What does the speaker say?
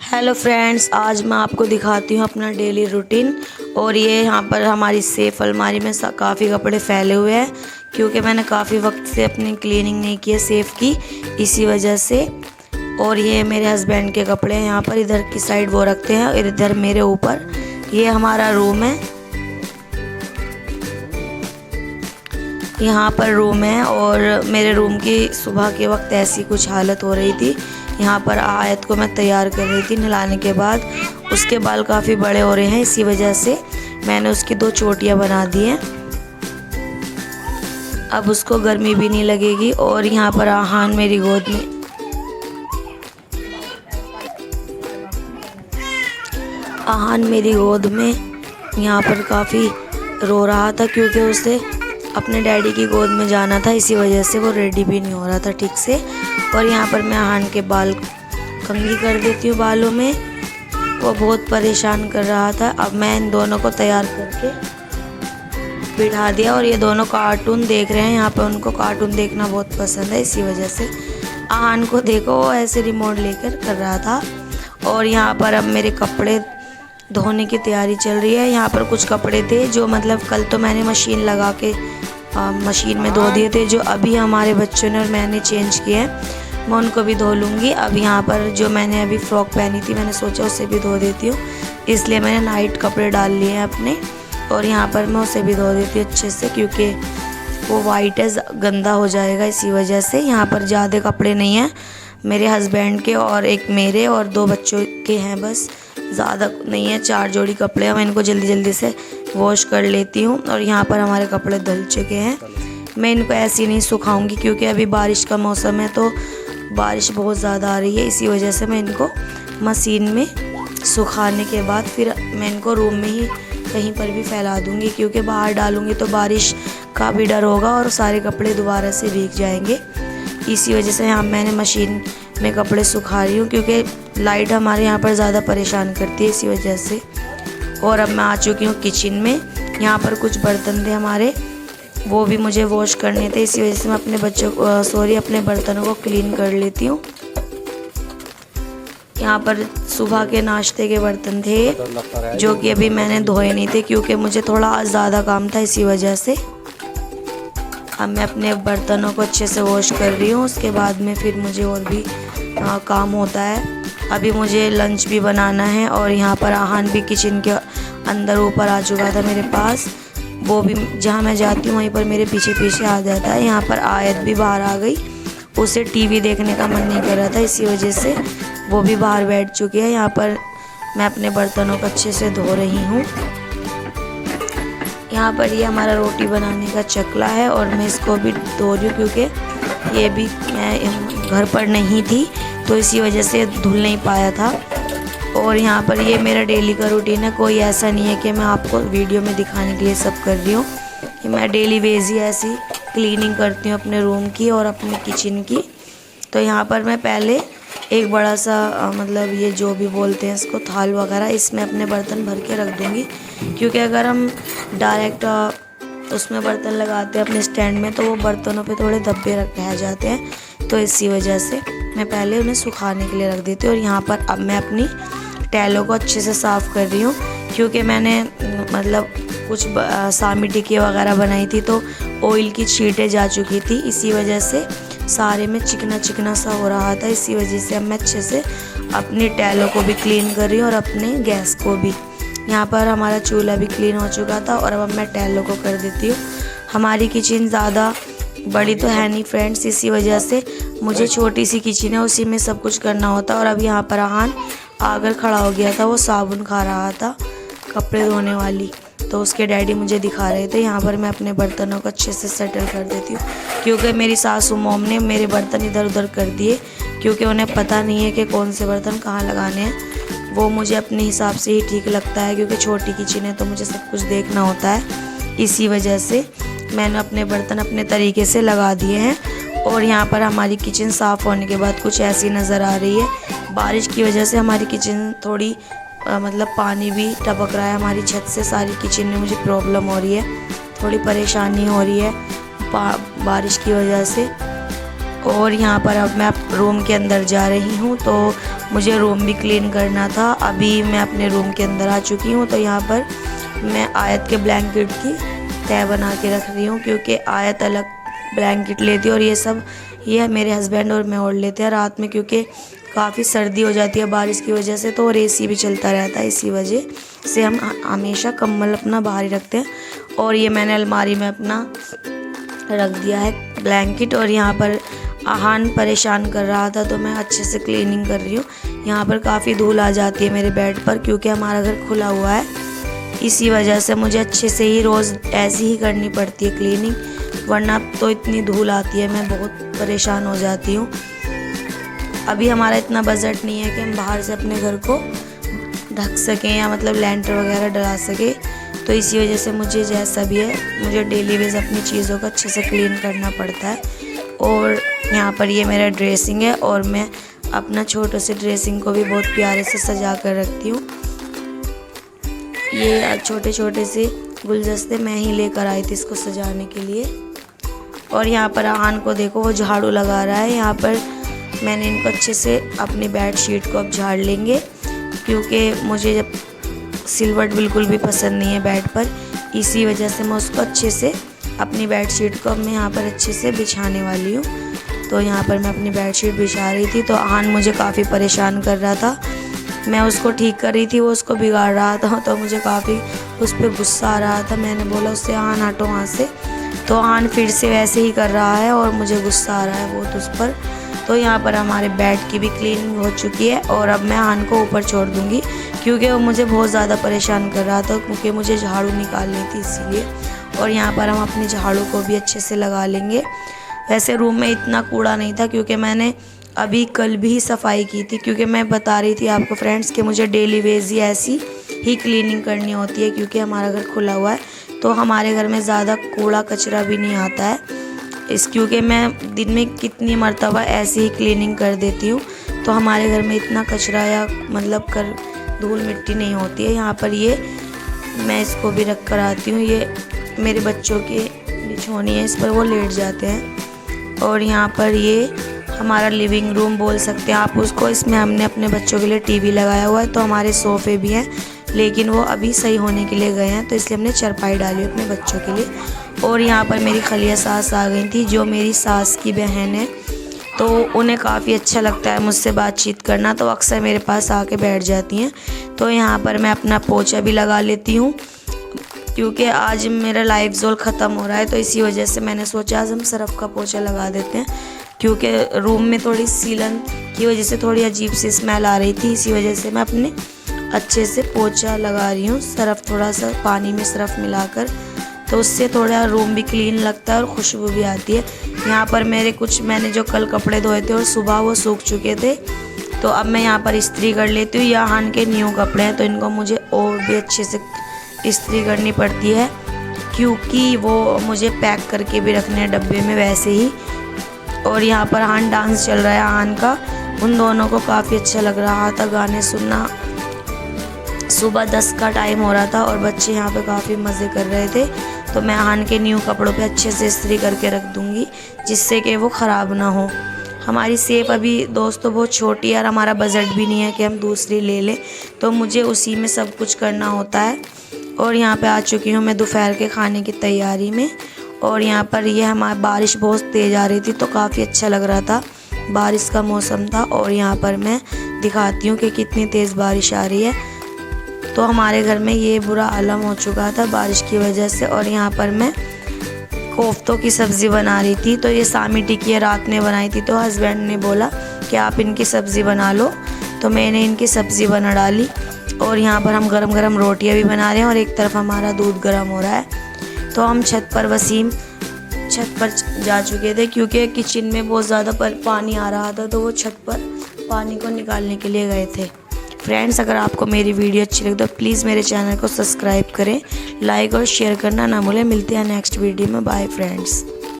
Hello friends, आज मैं आपको दिखाती हूँ अपना डेली रूटीन। और ये यहाँ पर हमारी सेफ अलमारी में काफ़ी कपड़े फैले हुए हैं क्योंकि मैंने काफ़ी वक्त से अपनी क्लीनिंग नहीं की है सेफ की, इसी वजह से। और ये मेरे हस्बैंड के कपड़े हैं, यहाँ पर इधर की साइड वो रखते हैं और इधर मेरे ऊपर। ये हमारा रूम है, यहाँ पर रूम है। और मेरे रूम की सुबह के वक्त ऐसी कुछ हालत हो रही थी। यहाँ पर आयत को मैं तैयार कर रही थी नहलाने के बाद। उसके बाल काफ़ी बड़े हो रहे हैं, इसी वजह से मैंने उसकी 2 चोटियाँ बना दी हैं। अब उसको गर्मी भी नहीं लगेगी। और यहाँ पर आहान मेरी गोद में, यहाँ पर काफ़ी रो रहा था क्योंकि उसे अपने डैडी की गोद में जाना था, इसी वजह से वो रेडी भी नहीं हो रहा था ठीक से। और यहाँ पर मैं आहान के बाल कंघी कर देती हूँ बालों में, वो बहुत परेशान कर रहा था। अब मैं इन दोनों को तैयार करके बिठा दिया और ये दोनों कार्टून देख रहे हैं। यहाँ पर उनको कार्टून देखना बहुत पसंद है, इसी वजह से आहान को देखो वो ऐसे रिमोट लेकर कर रहा था। और यहाँ पर अब मेरे कपड़े धोने की तैयारी चल रही है। यहाँ पर कुछ कपड़े थे जो मतलब कल तो मैंने मशीन लगा के मशीन में धो दिए थे, जो अभी हमारे बच्चों ने और मैंने चेंज किए हैं, मैं उनको भी धो लूँगी। अब यहाँ पर जो मैंने अभी फ्रॉक पहनी थी, मैंने सोचा उसे भी धो देती हूँ, इसलिए मैंने नाइट कपड़े डाल लिए हैं अपने। और यहाँ पर मैं उसे भी धो देती हूँ अच्छे से क्योंकि वो वाइट है, गंदा हो जाएगा, इसी वजह से। यहाँ पर ज़्यादा कपड़े नहीं हैं, मेरे हस्बैंड के और एक मेरे और 2 बच्चों के हैं, बस ज़्यादा नहीं है। 4 जोड़ी कपड़े हैं, मैं इनको जल्दी जल्दी से वॉश कर लेती हूँ। और यहाँ पर हमारे कपड़े धुल चुके हैं। मैं इनको ऐसे ही नहीं सुखाऊंगी क्योंकि अभी बारिश का मौसम है, तो बारिश बहुत ज़्यादा आ रही है, इसी वजह से मैं इनको मशीन में सुखाने के बाद फिर मैं इनको रूम में ही कहीं पर भी फैला दूँगी क्योंकि बाहर डालूँगी तो बारिश का भी डर होगा और सारे कपड़े दोबारा से भीग जाएंगे। इसी वजह से यहाँ मैंने मशीन में कपड़े सुखा रही हूँ क्योंकि लाइट हमारे यहाँ पर ज़्यादा परेशान करती है, इसी वजह से। और अब मैं आ चुकी हूँ किचन में। यहाँ पर कुछ बर्तन थे हमारे, वो भी मुझे वॉश करने थे, इसी वजह से मैं अपने बर्तनों को क्लीन कर लेती हूँ। यहाँ पर सुबह के नाश्ते के बर्तन थे जो कि अभी मैंने धोए नहीं थे क्योंकि मुझे थोड़ा ज़्यादा काम था, इसी वजह से। अब मैं अपने बर्तनों को अच्छे से वॉश कर रही हूँ, उसके बाद में फिर मुझे और भी काम होता है। अभी मुझे लंच भी बनाना है। और यहाँ पर आहान भी किचन के अंदर ऊपर आ चुका था मेरे पास, वो भी जहाँ मैं जाती हूँ वहीं पर मेरे पीछे पीछे आ जाता है। यहाँ पर आयत भी बाहर आ गई, उसे टीवी देखने का मन नहीं कर रहा था, इसी वजह से वो भी बाहर बैठ चुकी है। यहाँ पर मैं अपने बर्तनों को अच्छे से धो रही हूँ। यहाँ पर ये हमारा रोटी बनाने का चकला है और मैं इसको भी धो रही हूँ क्योंकि ये भी मैं घर पर नहीं थी तो इसी वजह से धुल नहीं पाया था। और यहाँ पर ये मेरा डेली का रूटीन है, कोई ऐसा नहीं है कि मैं आपको वीडियो में दिखाने के लिए सब कर रही हूँ। कि मैं डेली बेस ही ऐसी क्लीनिंग करती हूँ अपने रूम की और अपने किचन की। तो यहाँ पर मैं पहले एक बड़ा सा मतलब ये जो भी बोलते हैं इसको थाल वगैरह, इसमें अपने बर्तन भर के रख दूँगी क्योंकि अगर हम डायरेक्ट उसमें बर्तन लगाते हैं अपने स्टैंड में तो वो बर्तनों पे थोड़े धब्बे रह जाते हैं, तो इसी वजह से मैं पहले उन्हें सुखाने के लिए रख देती हूँ। और यहाँ पर अब मैं अपनी टैलों को अच्छे से साफ़ कर रही हूँ क्योंकि मैंने मतलब कुछ सामी टिक्की वगैरह बनाई थी तो ऑयल की छींटें जा चुकी थी, इसी वजह से सारे में चिकना चिकना सा हो रहा था। इसी वजह से अब मैं अच्छे से अपनी टैलों को भी क्लीन कर रही हूँ और अपने गैस को भी। यहाँ पर हमारा चूल्हा भी क्लीन हो चुका था और अब मैं टैलों को कर देती हूँ। हमारी किचन ज़्यादा बड़ी तो है नहीं फ्रेंड्स, इसी वजह से मुझे छोटी सी किचन है, उसी में सब कुछ करना होता है। और अब यहाँ पर आहान आकर खड़ा हो गया था, वो साबुन खा रहा था कपड़े धोने वाली, तो उसके डैडी मुझे दिखा रहे थे। यहाँ पर मैं अपने बर्तनों को अच्छे से सेटल कर देती हूँ क्योंकि मेरी सासू मॉम ने मेरे बर्तन इधर उधर कर दिए क्योंकि उन्हें पता नहीं है कि कौन से बर्तन कहाँ लगाने हैं। वो मुझे अपने हिसाब से ही ठीक लगता है क्योंकि छोटी किचन है तो मुझे सब कुछ देखना होता है, इसी वजह से मैंने अपने बर्तन अपने तरीके से लगा दिए हैं। और यहाँ पर हमारी किचन साफ़ होने के बाद कुछ ऐसी नज़र आ रही है। बारिश की वजह से हमारी किचन थोड़ी मतलब पानी भी टपक रहा है हमारी छत से, सारी किचन में मुझे प्रॉब्लम हो रही है, थोड़ी परेशानी हो रही है बारिश की वजह से। और यहाँ पर अब मैं रूम के अंदर जा रही हूँ, तो मुझे रूम भी क्लीन करना था। अभी मैं अपने रूम के अंदर आ चुकी हूँ। तो यहाँ पर मैं आयत के ब्लैंकेट की तह बना के रख रही हूँ, क्योंकि आयत अलग ब्लैंकेट लेती है और ये मेरे हस्बैंड और मैं ओढ़ लेते हैं रात में, क्योंकि काफ़ी सर्दी हो जाती है बारिश की वजह से। तो और एसी भी चलता रहता है, इसी वजह से हम हमेशा कंबल अपना बाहर ही रखते हैं। और ये मैंने अलमारी में अपना रख दिया है ब्लैंकेट। और यहाँ पर आहान परेशान कर रहा था, तो मैं अच्छे से क्लीनिंग कर रही हूँ। यहाँ पर काफ़ी धूल आ जाती है मेरे बेड पर, क्योंकि हमारा घर खुला हुआ है। इसी वजह से मुझे अच्छे से ही रोज़ ऐसी ही करनी पड़ती है क्लीनिंग, वरना तो इतनी धूल आती है, मैं बहुत परेशान हो जाती हूँ। अभी हमारा इतना बजट नहीं है कि हम बाहर से अपने घर को ढक सकें या मतलब लेंटर वगैरह डला सकें। तो इसी वजह से मुझे जैसा भी है, मुझे डेली वेज अपनी चीज़ों को अच्छे से क्लीन करना पड़ता है। और यहाँ पर ये मेरा ड्रेसिंग है, और मैं अपना छोटे से ड्रेसिंग को भी बहुत प्यारे से सजा कर रखती हूँ। ये छोटे छोटे से गुलदस्ते मैं ही लेकर आई थी इसको सजाने के लिए। और यहाँ पर आहान को देखो, वो झाड़ू लगा रहा है। यहाँ पर मैंने इनको अच्छे से अपनी बेड शीट को अब झाड़ लेंगे, क्योंकि मुझे जब सिलवट बिल्कुल भी पसंद नहीं है बेड पर। इसी वजह से मैं उसको अच्छे से अपनी बेड शीट को अब मैं यहाँ पर अच्छे से बिछाने वाली हूँ। तो यहाँ पर मैं अपनी बेड शीट बिछा रही थी, तो आहान मुझे काफ़ी परेशान कर रहा था। मैं उसको ठीक कर रही थी, वो उसको बिगाड़ रहा था, तो मुझे काफ़ी उस पर गुस्सा आ रहा था। मैंने बोला उससे, आहान हटो वहाँ से। तो आहान फिर से वैसे ही कर रहा है और मुझे गुस्सा आ रहा है बहुत उस पर। तो यहाँ पर हमारे बेड की भी क्लीनिंग हो चुकी है, और अब मैं आहान को ऊपर छोड़ दूँगी, क्योंकि वो मुझे बहुत ज़्यादा परेशान कर रहा था, क्योंकि मुझे झाड़ू निकालनी थी इसीलिए। और यहाँ पर हम अपनी झाड़ू को भी अच्छे से लगा लेंगे। वैसे रूम में इतना कूड़ा नहीं था, क्योंकि मैंने अभी कल भी सफाई की थी, क्योंकि मैं बता रही थी आपको फ्रेंड्स कि मुझे डेली वेज ही ऐसी ही क्लीनिंग करनी होती है, क्योंकि हमारा घर खुला हुआ है। तो हमारे घर में ज़्यादा कूड़ा कचरा भी नहीं आता है, क्योंकि मैं दिन में कितनी मरतबा ऐसे ही क्लीनिंग कर देती हूँ। तो हमारे घर में इतना कचरा या मतलब धूल मिट्टी नहीं होती है। यहाँ पर ये मैं इसको भी रख कर आती हूँ। ये मेरे बच्चों की बिछौनी है, इस पर वो लेट जाते हैं। और यहाँ पर ये हमारा लिविंग रूम बोल सकते हैं आप उसको। इसमें हमने अपने बच्चों के लिए टीवी लगाया हुआ है। तो हमारे सोफ़े भी हैं, लेकिन वो अभी सही होने के लिए गए हैं, तो इसलिए हमने चारपाई डाली अपने बच्चों के लिए। और यहाँ पर मेरी खलिया सास आ गई थी, जो मेरी सास की बहन है। तो उन्हें काफ़ी अच्छा लगता है मुझसे बातचीत करना, तो अक्सर मेरे पास आके बैठ जाती हैं। तो यहाँ पर मैं अपना पोछा भी लगा लेती हूँ, क्योंकि आज मेरा लाइफजॉल ख़त्म हो रहा है। तो इसी वजह से मैंने सोचा आज हम सरफ़ का पोछा लगा देते हैं, क्योंकि रूम में थोड़ी सीलन की वजह से थोड़ी अजीब सी स्मेल आ रही थी। इसी वजह से मैं अपने अच्छे से पोछा लगा रही हूँ, सरफ़ थोड़ा सा पानी में सरफ़ मिलाकर। तो उससे थोड़ा रूम भी क्लीन लगता है और खुशबू भी आती है। यहाँ पर मैंने जो कल कपड़े धोए थे और सुबह वो सूख चुके थे, तो अब मैं यहाँ पर इस्त्री कर लेती हूँ। ये आहान के न्यू कपड़े हैं, तो इनको मुझे और भी अच्छे से इस्त्री करनी पड़ती है, क्योंकि वो मुझे पैक करके भी रखने हैं डब्बे में वैसे ही। और यहाँ पर आहान डांस चल रहा है आहान का, उन दोनों को काफ़ी अच्छा लग रहा था गाने सुनना। सुबह 10 का टाइम हो रहा था और बच्चे यहाँ पे काफ़ी मज़े कर रहे थे। तो मैं आहान के न्यू कपड़ों पे अच्छे से इस्त्री करके रख दूँगी, जिससे कि वो ख़राब ना हो। हमारी सेफ अभी दोस्तों बहुत छोटी है और हमारा बजट भी नहीं है कि हम दूसरी ले लें, तो मुझे उसी में सब कुछ करना होता है। और यहाँ पे आ चुकी हूँ मैं दोपहर के खाने की तैयारी में। और यहाँ पर ये हमारी बारिश बहुत तेज़ आ रही थी, तो काफ़ी अच्छा लग रहा था, बारिश का मौसम था। और यहाँ पर मैं दिखाती हूँ कि कितनी तेज़ बारिश आ रही है। तो हमारे घर में ये बुरा आलम हो चुका था बारिश की वजह से। और यहाँ पर मैं कोफ्तों की सब्ज़ी बना रही थी, तो ये सामी टिक्की रात में बनाई थी, तो हस्बैंड ने बोला कि आप इनकी सब्ज़ी बना लो, तो मैंने इनकी सब्ज़ी बना डाली। और यहाँ पर हम गरम गरम रोटियाँ भी बना रहे हैं और एक तरफ हमारा दूध गर्म हो रहा है। तो हम छत पर जा चुके थे, क्योंकि किचन में बहुत ज़्यादा पानी आ रहा था, तो वो छत पर पानी को निकालने के लिए गए थे। फ्रेंड्स, अगर आपको मेरी वीडियो अच्छी लगे तो प्लीज़ मेरे चैनल को सब्सक्राइब करें, लाइक और शेयर करना ना भूलें। मिलते हैं नेक्स्ट वीडियो में। Bye friends.